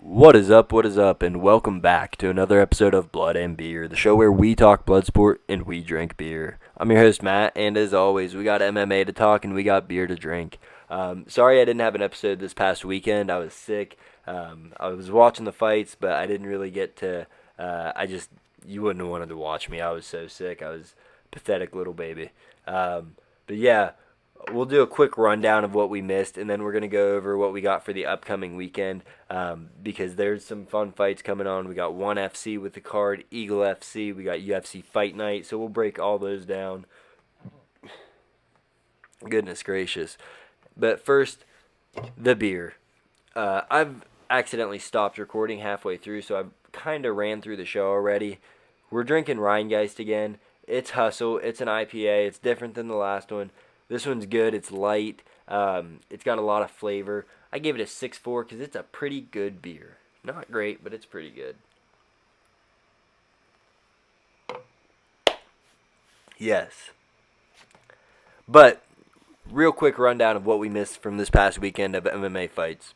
What is up, and welcome back to another episode of Blood and Beer, the show where we talk blood sport and we drink beer. I'm your host, Matt, and as always, we got MMA to talk and we got beer to drink. Sorry I didn't have an episode this past weekend. I was sick. I was watching the fights, but I didn't really get to, you wouldn't have wanted to watch me. I was so sick. I was a pathetic little baby. But yeah, we'll do a quick rundown of what we missed, and then we're going to go over what we got for the upcoming weekend because there's some fun fights coming on. We got ONE FC with the card, Eagle FC, we got UFC Fight Night, so we'll break all those down. Goodness gracious. But first, the beer. I've accidentally stopped recording halfway through, so I've kind of ran through the show already. We're drinking Rheingeist again. It's Hustle. It's an IPA. It's different than the last one. This one's good. It's light. It's got a lot of flavor. I gave it a 6.4 because it's a pretty good beer. Not great, but it's pretty good. Yes. But, real quick rundown of what we missed from this past weekend of MMA fights.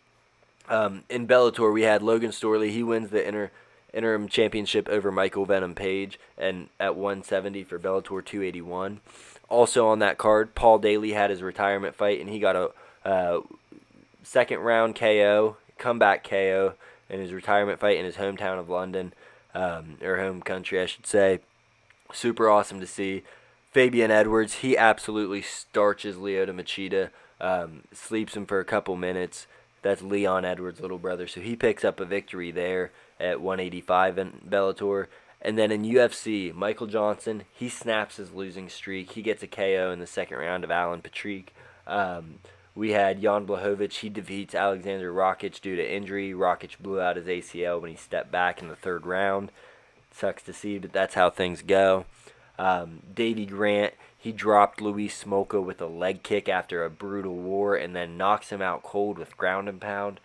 In Bellator, we had Logan Storley. He wins the interim championship over Michael Venom Page and at 170 for Bellator 281. Also on that card, Paul Daly had his retirement fight, and he got a second round KO, comeback KO, in his retirement fight in his hometown of London, or home country, I should say. Super awesome to see. Fabian Edwards, he absolutely starches Lyoto Machida, sleeps him for a couple minutes. That's Leon Edwards' little brother, so he picks up a victory there at 185 in Bellator. And then in UFC, Michael Johnson, he snaps his losing streak. He gets a KO in the second round of Alan Patrick. We had Jan Blachowicz. He defeats Alexander Rakic due to injury. Rakic blew out his ACL when he stepped back in the third round. Sucks to see, but that's how things go. Davey Grant, he dropped Luis Smolka with a leg kick after a brutal war and then knocks him out cold with ground and pound.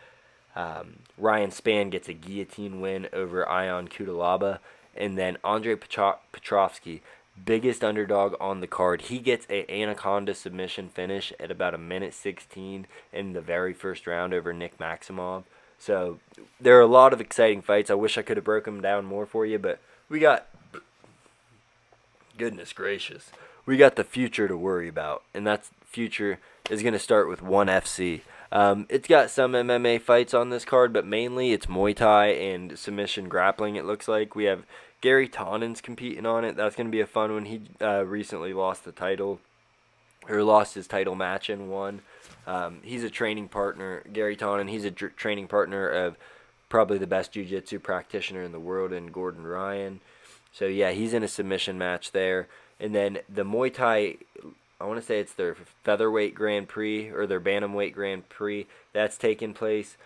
Ryan Spann gets a guillotine win over Ion Kudalaba. And then Andre Petrovsky, biggest underdog on the card, he gets an Anaconda submission finish at about a minute 16 in the very first round over Nick Maximov. So there are a lot of exciting fights. I wish I could have broken them down more for you, but we got, goodness gracious, we got the future to worry about. And that future is going to start with ONE FC. It's got some MMA fights on this card, but mainly it's Muay Thai and submission grappling, it looks like. We have Gary Tonnen's competing on it. That's going to be a fun one. He recently lost his title match and won. He's a training partner, Gary Tonnen. He's a training partner of probably the best jiu-jitsu practitioner in the world in Gordon Ryan. So, yeah, he's in a submission match there. And then the Muay Thai, I want to say it's their featherweight Grand Prix or their bantamweight Grand Prix. That's taking place.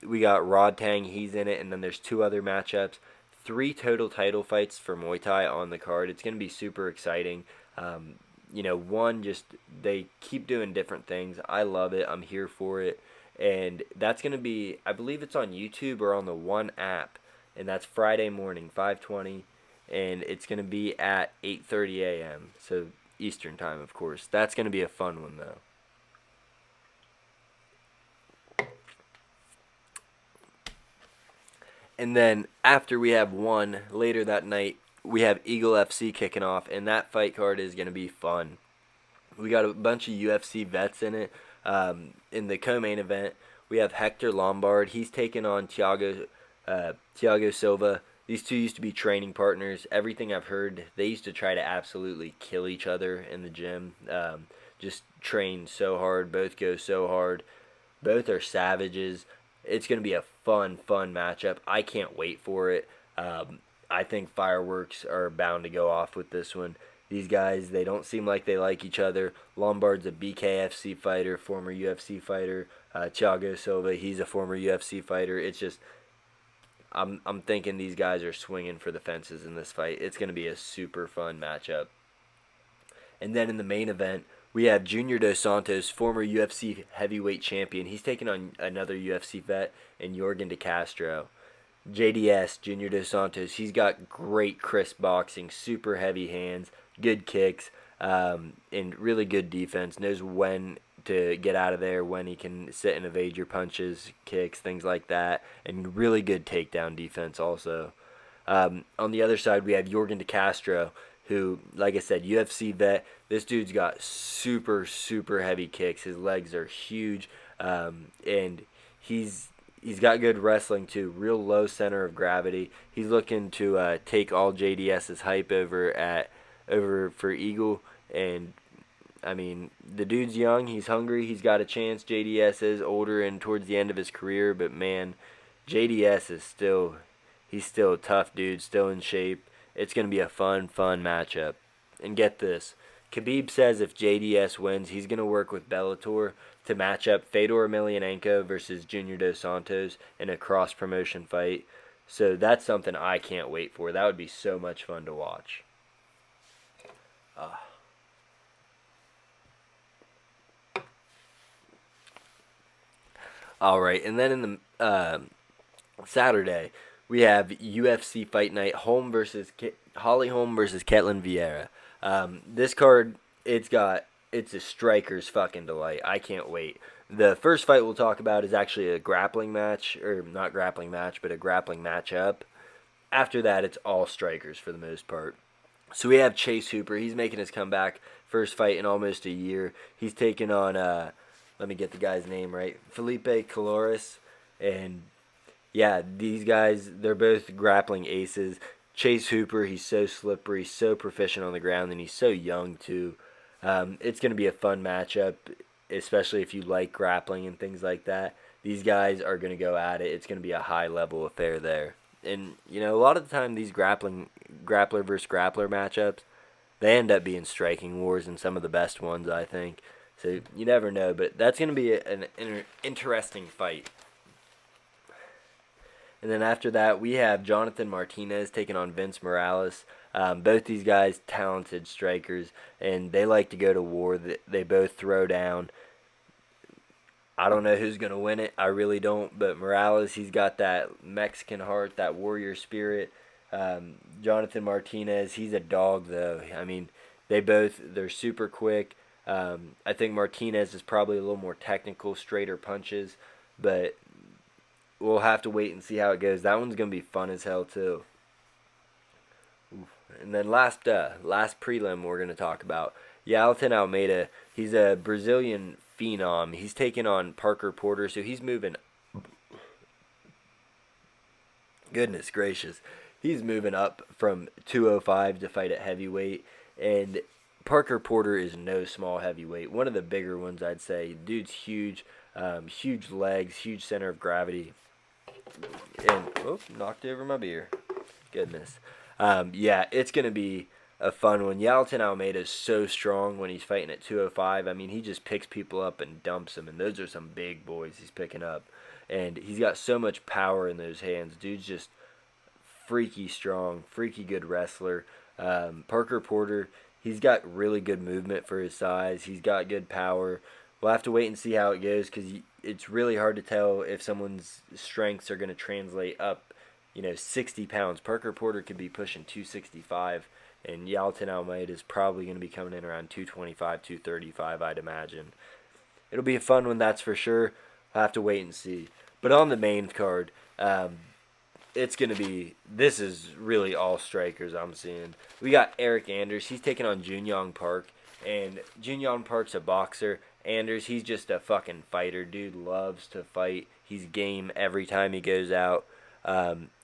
We got Rod Tang, he's in it, and then there's two other matchups. 3 total title fights for Muay Thai on the card. It's going to be super exciting. One, just they keep doing different things. I love it. I'm here for it. And that's going to be, I believe it's on YouTube or on the ONE app. And that's Friday morning, 5:20. And it's going to be at 8:30 a.m. So Eastern time, of course. That's going to be a fun one, though. And then after we have ONE, later that night, we have Eagle FC kicking off, and that fight card is going to be fun. We got a bunch of UFC vets in it. In the co-main event, we have Hector Lombard. He's taking on Thiago Silva. These two used to be training partners. Everything I've heard, they used to try to absolutely kill each other in the gym. Just train so hard. Both go so hard. Both are savages. It's going to be a fun matchup. I can't wait for it. I think fireworks are bound to go off with this one. These guys, they don't seem like they like each other. Lombard's a BKFC fighter, former UFC fighter. Thiago Silva, he's a former UFC fighter. It's just, I'm thinking these guys are swinging for the fences in this fight. It's going to be a super fun matchup. And then in the main event, we have Junior Dos Santos, former UFC heavyweight champion. He's taking on another UFC vet, and Jorgen De Castro. JDS, Junior Dos Santos, he's got great crisp boxing, super heavy hands, good kicks, and really good defense. Knows when to get out of there, when he can sit and evade your punches, kicks, things like that, and really good takedown defense also. On the other side, we have Yorgan De Castro, who, like I said, UFC vet. This dude's got super, super heavy kicks. His legs are huge, and he's got good wrestling too. Real low center of gravity. He's looking to take all JDS's hype over for Eagle, and I mean, the dude's young. He's hungry. He's got a chance. JDS is older and towards the end of his career, but man, JDS is he's still a tough dude, still in shape. It's going to be a fun matchup. And get this, Khabib says if JDS wins, he's going to work with Bellator to match up Fedor Emelianenko versus Junior Dos Santos in a cross-promotion fight. So that's something I can't wait for. That would be so much fun to watch. All right, and then in the Saturday, we have UFC Fight Night, Holly Holm versus Ketlin Vieira. This card, it's a striker's fucking delight. I can't wait. The first fight we'll talk about is actually a grappling match, or not grappling match, but a grappling matchup. After that, it's all strikers for the most part. So we have Chase Hooper. He's making his comeback. First fight in almost a year. He's taking on, let me get the guy's name right, Felipe Caloris. And yeah, these guys, they're both grappling aces. Chase Hooper, he's so slippery, so proficient on the ground, and he's so young too. It's going to be a fun matchup, especially if you like grappling and things like that. These guys are going to go at it. It's going to be a high-level affair there. And, you know, a lot of the time these grappler versus grappler matchups, they end up being striking wars and some of the best ones, I think. So you never know, but that's going to be an interesting fight. And then after that, we have Jonathan Martinez taking on Vince Morales. Both these guys, talented strikers, and they like to go to war. They both throw down. I don't know who's going to win it. I really don't. But Morales, he's got that Mexican heart, that warrior spirit. Jonathan Martinez, he's a dog, though. I mean, they're super quick. I think Martinez is probably a little more technical, straighter punches. But we'll have to wait and see how it goes. That one's going to be fun as hell, too. And then last prelim we're going to talk about, Yalton Almeida. He's a Brazilian phenom. He's taking on Parker Porter, so he's moving. Goodness gracious. He's moving up from 205 to fight at heavyweight. And Parker Porter is no small heavyweight. One of the bigger ones, I'd say. Dude's huge. Huge legs, huge center of gravity. And, knocked over my beer. Goodness. Yeah, it's going to be a fun one. Yalton Almeida is so strong when he's fighting at 205. I mean, he just picks people up and dumps them, and those are some big boys he's picking up. And he's got so much power in those hands. Dude's just freaky strong, freaky good wrestler. Parker Porter, he's got really good movement for his size. He's got good power. We'll have to wait and see how it goes, because it's really hard to tell if someone's strengths are going to translate up, 60 pounds. Parker Porter could be pushing 265, and Yalton Almeida is probably going to be coming in around 225, 235, I'd imagine. It'll be a fun one, that's for sure. I'll have to wait and see. But on the main card, it's going to be, this is really all strikers I'm seeing. We got Eric Anders. He's taking on Junyoung Park, and Junyoung Park's a boxer. Anders, he's just a fucking fighter. Dude loves to fight. He's game every time he goes out.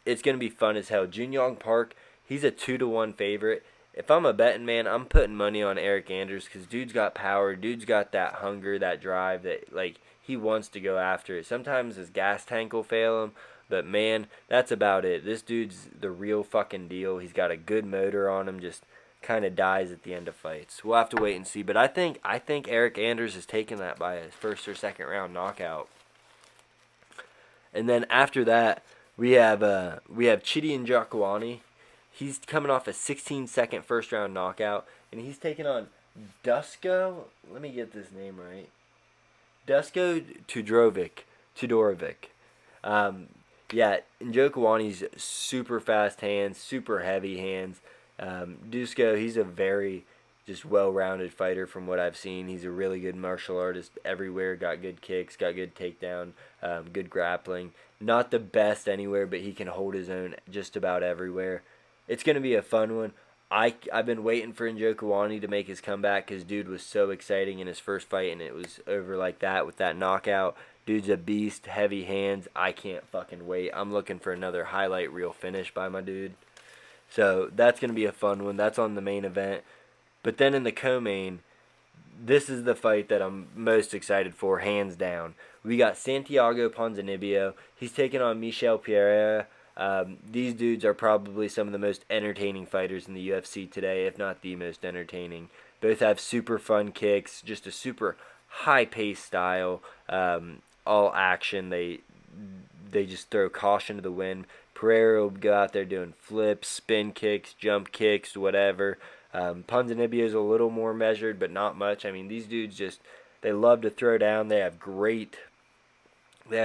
It's going to be fun as hell. Junyoung Park, he's a 2-1 favorite. If I'm a betting man, I'm putting money on Eric Anders, because dude's got power. Dude's got that hunger, that drive, that, he wants to go after it. Sometimes his gas tank will fail him, but man, that's about it. This dude's the real fucking deal. He's got a good motor on him, just kind of dies at the end of fights. We'll have to wait and see, but I think Eric Anders is taking that by a first or second round knockout. And then after that, we have Chidi Njokuani. He's coming off a 16-second first round knockout, and he's taking on Dusko. Let me get this name right. Dusko Tudorovic. Yeah, Njokuani's super fast hands, super heavy hands. Dusko, he's a very just well-rounded fighter from what I've seen. He's a really good martial artist everywhere. Got good kicks, got good takedown, good grappling. Not the best anywhere, but he can hold his own just about everywhere. It's gonna be a fun one. I've been waiting for Njokuani to make his comeback because dude was so exciting in his first fight, and it was over like that with that knockout. Dude's a beast, heavy hands. I can't fucking wait. I'm looking for another highlight reel finish by my dude. So that's gonna be a fun one. That's on the main event. But then in the co-main, this is the fight that I'm most excited for, hands down. We got Santiago Ponzinibbio. He's taking on Michel Pereira. These dudes are probably some of the most entertaining fighters in the UFC today, if not the most entertaining. Both have super fun kicks, just a super high-paced style, all action. They just throw caution to the wind. Pereira will go out there doing flips, spin kicks, jump kicks, whatever. Ponzinibbio is a little more measured, but not much. I mean, these dudes they love to throw down. They have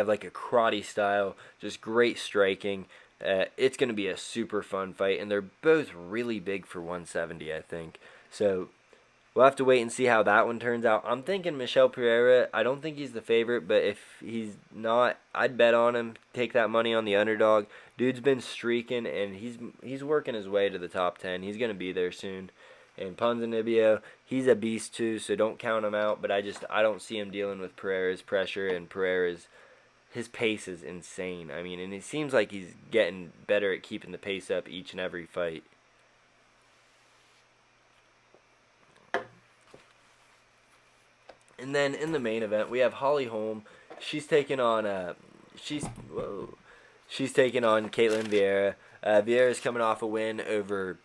like a karate style, just great striking. It's going to be a super fun fight, and they're both really big for 170, I think. So we'll have to wait and see how that one turns out. I'm thinking Michel Pereira. I don't think he's the favorite, but if he's not, I'd bet on him. Take that money on the underdog. Dude's been streaking, and he's working his way to the top 10. He's going to be there soon. And Ponzinibbio, he's a beast too, so don't count him out. But I don't see him dealing with Pereira's pressure, and his pace is insane. I mean, and it seems like he's getting better at keeping the pace up each and every fight. And then in the main event, we have Holly Holm. She's taking on She's taking on Caitlin Vieira. Vieira's coming off a win over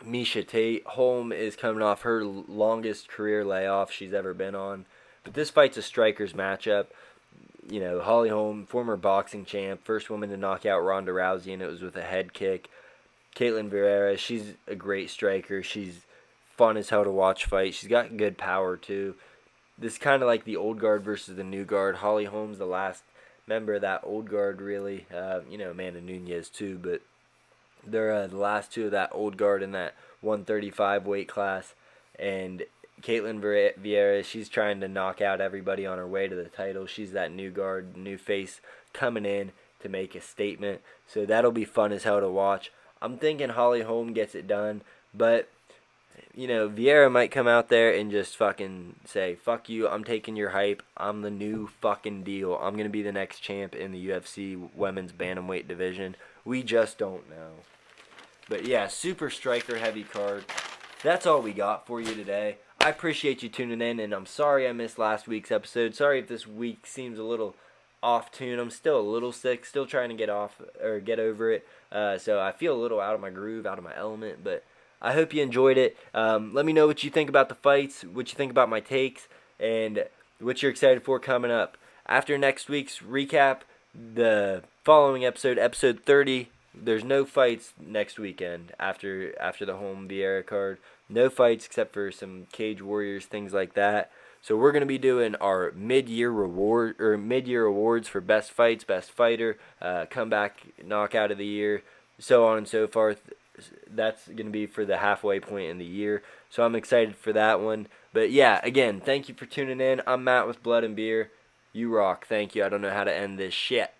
Misha Tate. Holm is coming off her longest career layoff she's ever been on. But this fight's a striker's matchup. You know, Holly Holm, former boxing champ, first woman to knock out Ronda Rousey, and it was with a head kick. Caitlin Vieira, she's a great striker. She's fun as hell to watch fight. She's got good power, too. This is kind of like the old guard versus the new guard. Holly Holm's the last member of that old guard, really. Amanda Nunes, too, but they're the last two of that old guard in that 135 weight class. And Caitlin Vieira, she's trying to knock out everybody on her way to the title. She's that new guard, new face coming in to make a statement. So that'll be fun as hell to watch. I'm thinking Holly Holm gets it done, but Vieira might come out there and just fucking say, fuck you, I'm taking your hype. I'm the new fucking deal. I'm going to be the next champ in the UFC women's bantamweight division. We just don't know. But yeah, super striker heavy card. That's all we got for you today. I appreciate you tuning in, and I'm sorry I missed last week's episode. Sorry if this week seems a little off tune. I'm still a little sick, still trying to get over it. So I feel a little out of my groove, out of my element, but I hope you enjoyed it. Let me know what you think about the fights, what you think about my takes, and what you're excited for coming up. After next week's recap, the following episode, episode 30, there's no fights next weekend after the home Vieira card. No fights except for some Cage Warriors, things like that. So we're going to be doing our mid-year awards for best fights, best fighter, comeback knockout of the year, so on and so forth. That's going to be for the halfway point in the year. So I'm excited for that one. But yeah, again, thank you for tuning in. I'm Matt with Blood and Beer. You rock. Thank you. I don't know how to end this shit.